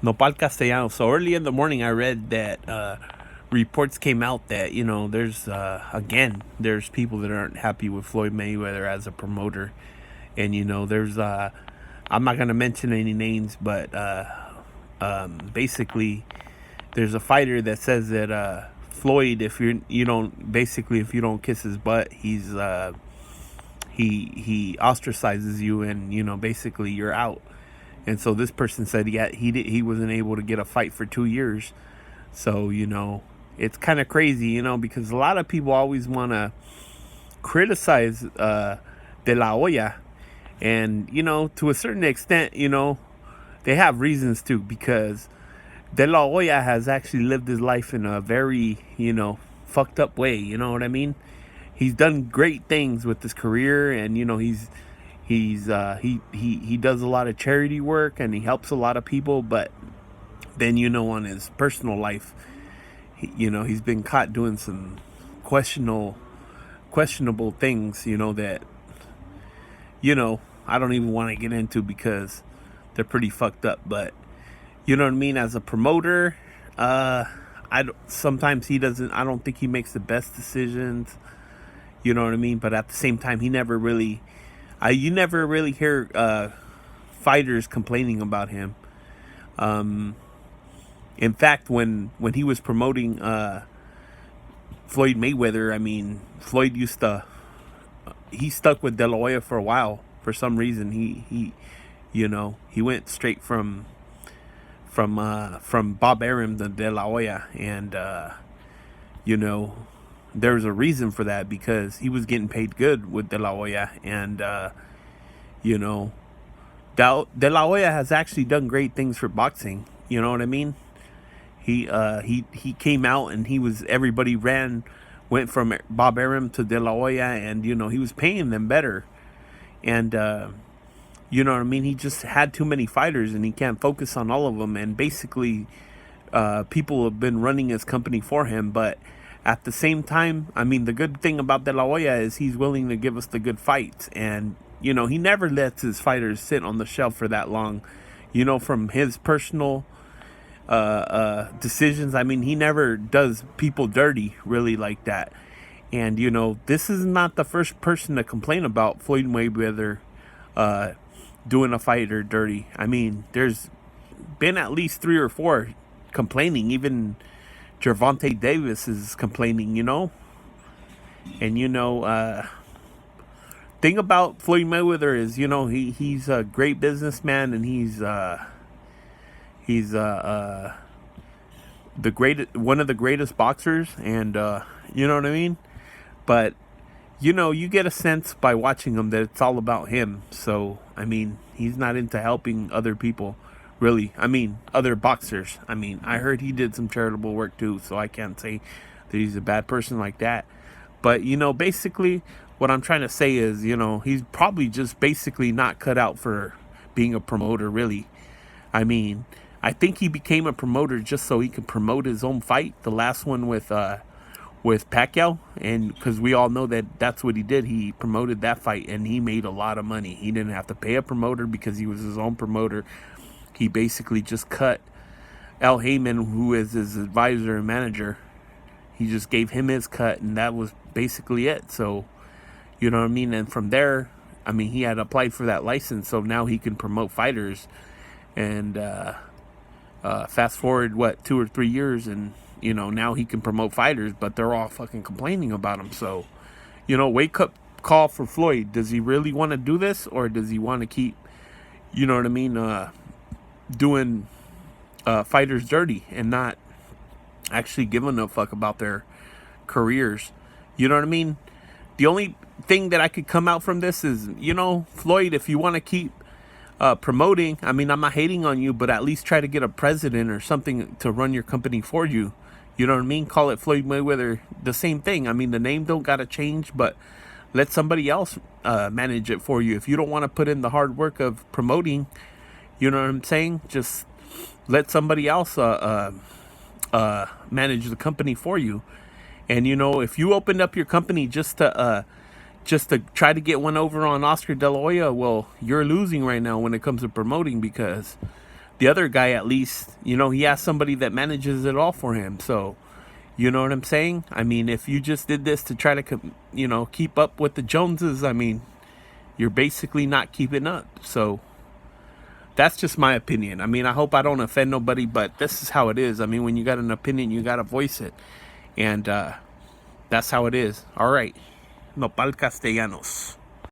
Nopal Castellano. So early in the morning, I read that reports came out that there's there's people that aren't happy with Floyd Mayweather as a promoter, and there's I'm not gonna mention any names, but basically there's a fighter that says that Floyd, if you don't basically if you don't kiss his butt, he ostracizes you, and basically you're out. And so this person said he wasn't able to get a fight for 2 years. So it's kind of crazy, because a lot of people always want to criticize De La Hoya, and to a certain extent, they have reasons to, because De La Hoya has actually lived his life in a very fucked up way. You know what I mean? He's done great things with his career, and he does a lot of charity work, and he helps a lot of people. But then on his personal life, he's been caught doing some questionable things, that I don't even want to get into, because they're pretty fucked up. But you know what I mean? As a promoter, sometimes he doesn't. I don't think he makes the best decisions. You know what I mean? But at the same time, he never really. You never really hear fighters complaining about him. In fact, when he was promoting Floyd Mayweather, I mean, Floyd he stuck with De La Hoya for a while. For some reason, he went straight from Bob Arum to De La Hoya, and there's a reason for that, because he was getting paid good with De La Hoya, and De La Hoya has actually done great things for boxing. You know what I mean? He came out, and everybody went from Bob Arum to De La Hoya, and he was paying them better, and you know what I mean? He just had too many fighters, and he can't focus on all of them, and basically people have been running his company for him. But at the same time, I mean, the good thing about De La Hoya is he's willing to give us the good fights, and he never lets his fighters sit on the shelf for that long. From his personal decisions, I mean, he never does people dirty really like that. And this is not the first person to complain about Floyd Mayweather doing a fighter dirty. I mean, there's been at least 3 or 4 complaining. Even Gervonta Davis is complaining, and thing about Floyd Mayweather is, he's a great businessman, and he's one of the greatest boxers, and you know what I mean. But you get a sense by watching him that it's all about him. So I mean, he's not into helping other people, really. I mean, other boxers. I mean, I heard he did some charitable work too, so I can't say that he's a bad person like that. But basically, what I'm trying to say is, he's probably just basically not cut out for being a promoter, really. I mean, I think he became a promoter just so he could promote his own fight, the last one with Pacquiao, and because we all know that that's what he did. He promoted that fight, and he made a lot of money. He didn't have to pay a promoter because he was his own promoter. He basically just cut Al Heyman, who is his advisor and manager. He just gave him his cut, and that was basically it. So, you know what I mean? And from there, I mean, he had applied for that license, so now he can promote fighters. And fast forward, 2 or 3 years, and now he can promote fighters, but they're all fucking complaining about him. So, wake up call for Floyd. Does he really want to do this, or does he want to keep, you know what I mean, doing fighters dirty and not actually giving a fuck about their careers? You know what I mean? The only thing that I could come out from this is, Floyd, if you want to keep promoting, I mean, I'm not hating on you, but at least try to get a president or something to run your company for you. You know what I mean? Call it Floyd Mayweather. The same thing. I mean, the name don't gotta change, but let somebody else manage it for you. If you don't want to put in the hard work of promoting, you know what I'm saying? Just let somebody else manage the company for you. And if you opened up your company just to try to get one over on Oscar De La Hoya, well, you're losing right now when it comes to promoting, because The other guy, at least, he has somebody that manages it all for him. So, you know what I'm saying? I mean, if you just did this to try to, keep up with the Joneses, I mean, you're basically not keeping up. So that's just my opinion. I mean, I hope I don't offend nobody, but this is how it is. I mean, when you got an opinion, you got to voice it. And that's how it is. All right. Nopal Castellanos.